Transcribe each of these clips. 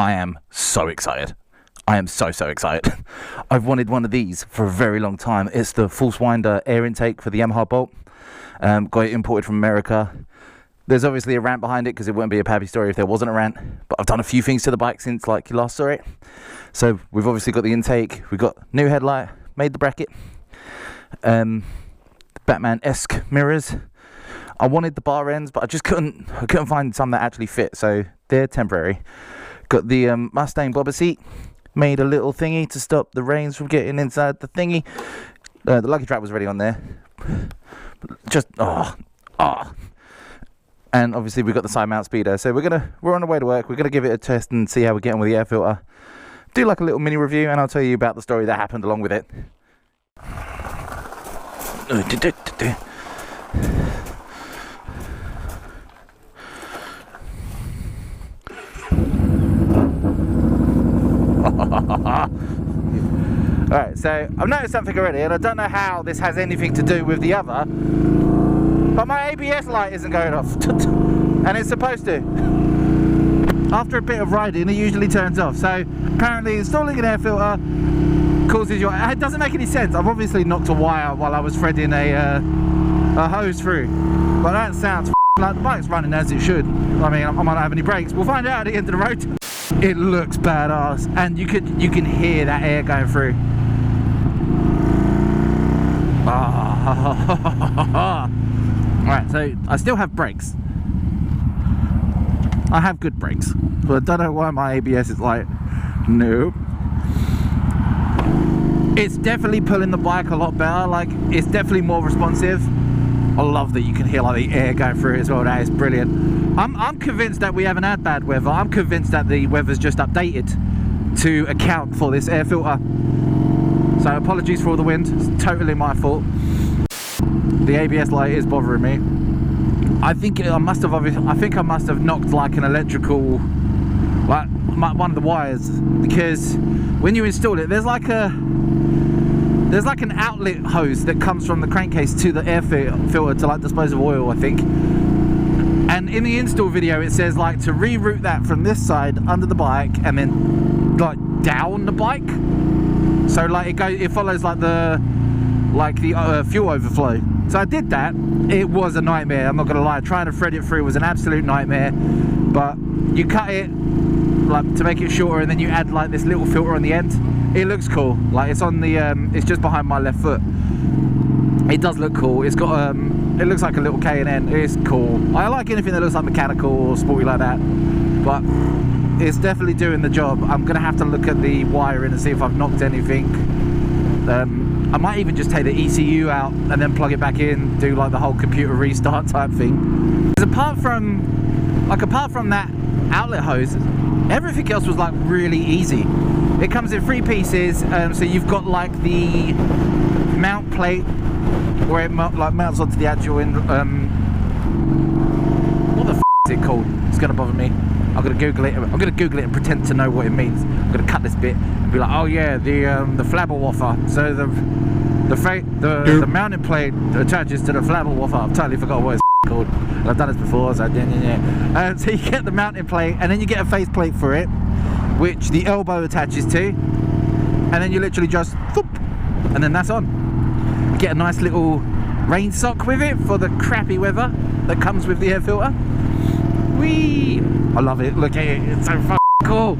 I am so excited. I am so excited. I've wanted one of these for a very long time. It's the ForceWinder air intake for the Yamaha Bolt. Got it imported from America. There's obviously a rant behind it because it wouldn't be a Pabby story if there wasn't a rant. But I've done a few things to the bike since like you last saw it. So we've obviously got the intake. We've got new headlight, made the bracket. Batman-esque mirrors. I wanted the bar ends, but I couldn't find some that actually fit. So they're temporary. Got the Mustang bobber seat. Made a little thingy to stop the reins from getting inside the thingy. The luggage strap was already on there. Just and obviously we've got the side mount speeder. So we're on the way to work. We're gonna give it a test and see how we're getting with the air filter. Do like a little mini review, and I'll tell you about the story that happened along with it. Alright, so I've noticed something already, and I don't know how this has anything to do with the other, but my ABS light isn't going off, and it's supposed to. After a bit of riding, it usually turns off. So apparently installing an air filter causes your... It doesn't make any sense. I've obviously knocked a wire while I was threading a hose through, but that sounds like the bike's running as it should. I mean, I might not have any brakes. We'll find out at the end of the road. It looks badass, and you can hear that air going through. Right, so I still have brakes. I have good brakes, but I don't know why my ABS is like, nope. It's definitely pulling the bike a lot better. Like, it's definitely more responsive. I love that you can hear like the air going through it as well. That is brilliant. I'm convinced that we haven't had bad weather. I'm convinced that the weather's just updated to account for this air filter. So apologies for all the wind. It's totally my fault. The ABS light is bothering me. I think I must have knocked like an electrical, like one of the wires, because when you install it, there's like an outlet hose that comes from the crankcase to the air filter to like dispose of oil, I think. And in the install video it says like to reroute that from this side under the bike and then like down the bike. So like it follows like the fuel overflow. So I did that. It was a nightmare, I'm not gonna lie. Trying to thread it through was an absolute nightmare. But you cut it like to make it shorter, and then you add like this little filter on the end. It looks cool. Like it's on the it's just behind my left foot. It does look cool. It's got it looks like a little K&N. It's cool. I like anything that looks like mechanical or sporty like that, but it's definitely doing the job. I'm gonna have to look at the wiring and see if I've knocked anything. I might even just take the ECU out and then plug it back in, do like the whole computer restart type thing. Because apart from that outlet hose, everything else was like really easy. It comes in 3 pieces, so you've got like the mount plate where it mounts onto the actual what the f is it called? It's gonna bother me. I'm gonna Google it. I'm gonna Google it and pretend to know what it means. I'm gonna cut this bit and be like, oh yeah, the flabberwaffer. So the mounting plate attaches to the flabberwaffer. I've totally forgot what it's called. I've done this before, so yeah. So you get the mounting plate, and then you get a face plate for it, which the elbow attaches to, and then you literally just whoop, and then that's on. Get a nice little rain sock with it for the crappy weather that comes with the air filter. Whee! I love it. Look at it. It's so fucking cool.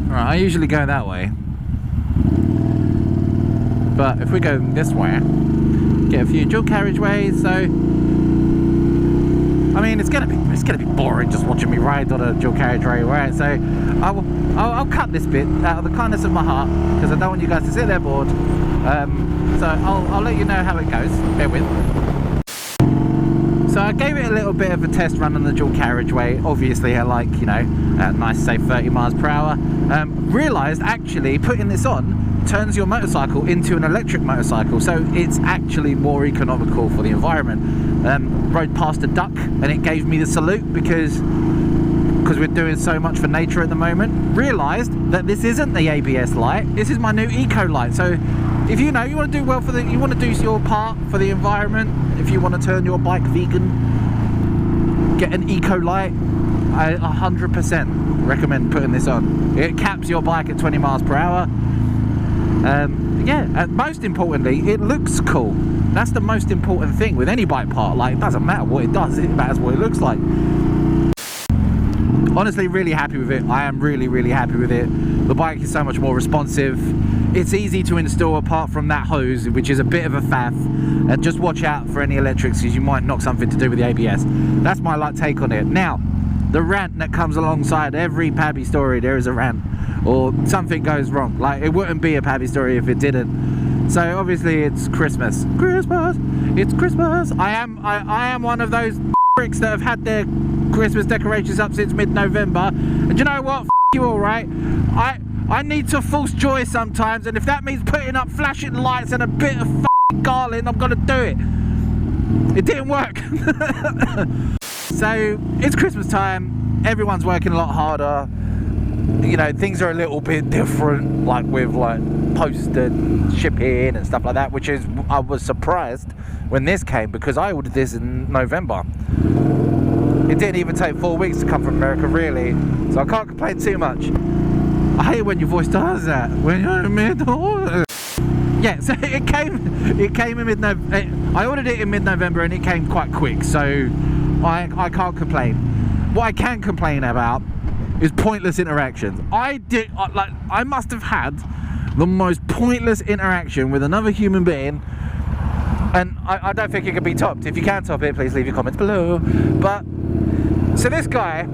Right, I usually go that way, but if we go this way, get a few dual carriageways. So I mean, it's gonna be boring just watching me ride on a dual carriageway, right? So I'll cut this bit out of the kindness of my heart, because I don't want you guys to sit there bored. So I'll let you know how it goes. Bear with. So I gave it a little bit of a test run on the dual carriageway, obviously at like, you know, a nice safe 30 miles per hour. Realised actually putting this on turns your motorcycle into an electric motorcycle, so it's actually more economical for the environment. Rode past a duck and it gave me the salute because we're doing so much for nature at the moment. Realised that this isn't the ABS light, this is my new eco light. So if you know you want to do well for you want to do your part for the environment, if you want to turn your bike vegan, get an eco light. 100%. recommend putting this on. It caps your bike at 20 miles per hour. Yeah, and most importantly, it looks cool. That's the most important thing with any bike part. Like, it doesn't matter what it does, it matters what it looks like. Honestly, really happy with it. I am really happy with it. The bike is so much more responsive. It's easy to install apart from that hose, which is a bit of a faff. And just watch out for any electrics, because you might knock something to do with the ABS. That's my take on it. Now, the rant that comes alongside every Pabby story, there is a rant, or something goes wrong. Like, it wouldn't be a Pabby story if it didn't. So obviously it's Christmas. It's Christmas. I am one of those pricks that have had their Christmas decorations up since mid-November. And you know what? F you all right. I need to force joy sometimes, and if that means putting up flashing lights and a bit of garland, I'm gonna do it. It didn't work. So it's Christmas time, everyone's working a lot harder. You know, things are a little bit different, like with like post and shipping and stuff like that, which is, I was surprised when this came, because I ordered this in November. It didn't even take 4 weeks to come from America, really, so I can't complain too much. I hate when your voice does that, when you're in the middle. Yeah, so it came in mid-November. I ordered it in mid-November and it came quite quick, so I can't complain. What I can complain about is pointless interactions. I must have had the most pointless interaction with another human being, and I don't think it can be topped. If you can top it, please leave your comments below. But so this guy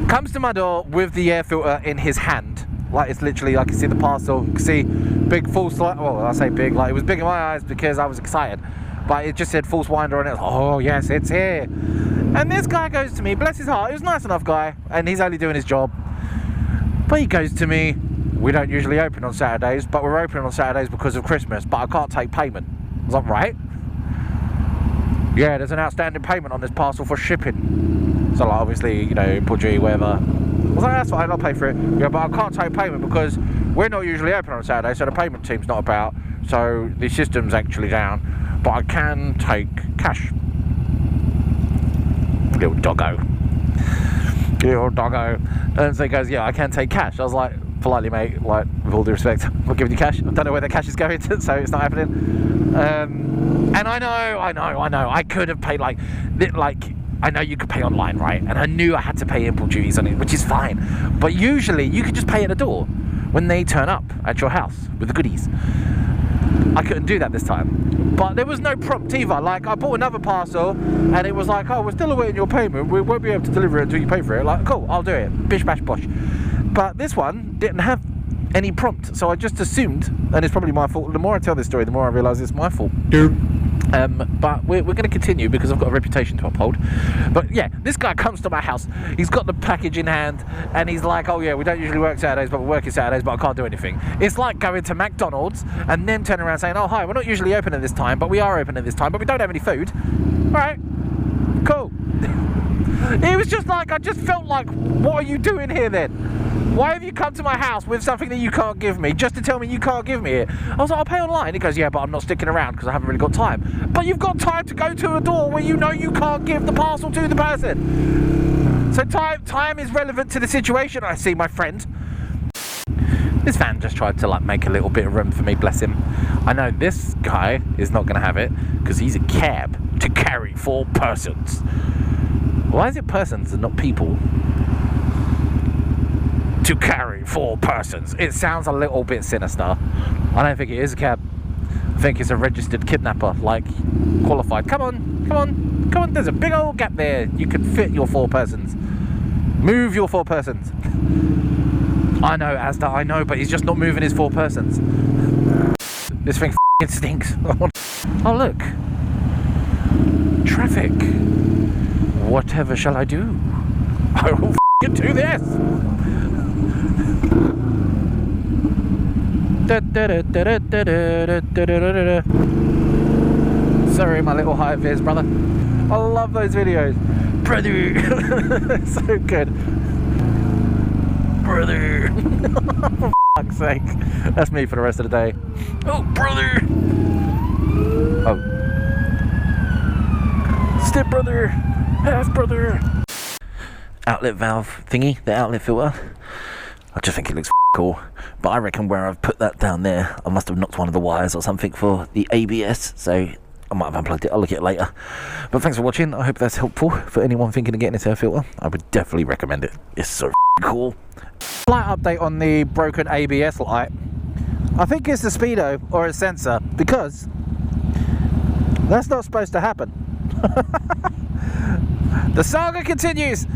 comes to my door with the air filter in his hand. Like, it's literally, I can see the parcel, you can see big ForceWinder. Well, I say big, like, it was big in my eyes because I was excited, but it just said ForceWinder on it. Oh yes, it's here. And this guy goes to me, bless his heart, he was a nice enough guy, and he's only doing his job, but he goes to me, we don't usually open on Saturdays, but we're open on Saturdays because of Christmas, but I can't take payment. I was like, right? Yeah, there's an outstanding payment on this parcel for shipping. So like, obviously, you know, import duty, whatever. I was like, that's fine, I'll pay for it. Yeah, but I can't take payment because we're not usually open on Saturday, so the payment team's not about, so the system's actually down. But I can take cash. Little doggo. Little doggo. And so he goes, yeah, I can take cash. I was like, politely, mate, like, with all due respect, I'm not giving you cash. I don't know where the cash is going to, so it's not happening. And I know, I could have paid, like, I know you could pay online, right? And I knew I had to pay import duties on it, which is fine. But usually, you could just pay at the door when they turn up at your house with the goodies. I couldn't do that this time. But there was no prompt either. Like, I bought another parcel, and it was like, oh, we're still awaiting your payment. We won't be able to deliver it until you pay for it. Like, cool, I'll do it. Bish, bash, bosh. But this one didn't have any prompt, so I just assumed, and it's probably my fault. The more I tell this story, the more I realise it's my fault. But we're going to continue because I've got a reputation to uphold. But yeah, this guy comes to my house, he's got the package in hand, and he's like, oh yeah, we don't usually work Saturdays, but we're working Saturdays, but I can't do anything. It's like going to McDonald's and then turning around saying, oh hi, we're not usually open at this time, but we are open at this time, but we don't have any food. Alright, cool. It was just like, I just felt like, what are you doing here then? Why have you come to my house with something that you can't give me, just to tell me you can't give me it? I was like, I'll pay online. He goes, yeah, but I'm not sticking around because I haven't really got time. But you've got time to go to a door where you know you can't give the parcel to the person. So time is relevant to the situation. I see my friend. This van just tried to like make a little bit of room for me, bless him. I know this guy is not going to have it because he's a cab to carry 4 persons. Why is it persons and not people? To carry 4 persons. It sounds a little bit sinister. I don't think it is a cab. I think it's a registered kidnapper, like qualified. Come on, there's a big old gap there. You can fit your 4 persons. Move your 4 persons. I know, Asda, I know, but he's just not moving his 4 persons. This thing f***ing stinks. Oh look. Traffic. Whatever shall I do? I will f***ing do this. Sorry, my little high vis, brother. I love those videos. Brother. So good. Brother. For fuck's sake. That's me for the rest of the day. Oh, brother. Oh. Step brother. Half brother. outlet valve thingy, the outlet filter. I just think it looks cool, but I reckon where I've put that down there, I must have knocked one of the wires or something for the ABS, so I might have unplugged it. I'll look at it later. But thanks for watching. I hope that's helpful for anyone thinking of getting this air filter. I would definitely recommend it. It's so cool. Slight update on the broken ABS light. I think it's the speedo or a sensor, because that's not supposed to happen. The saga continues.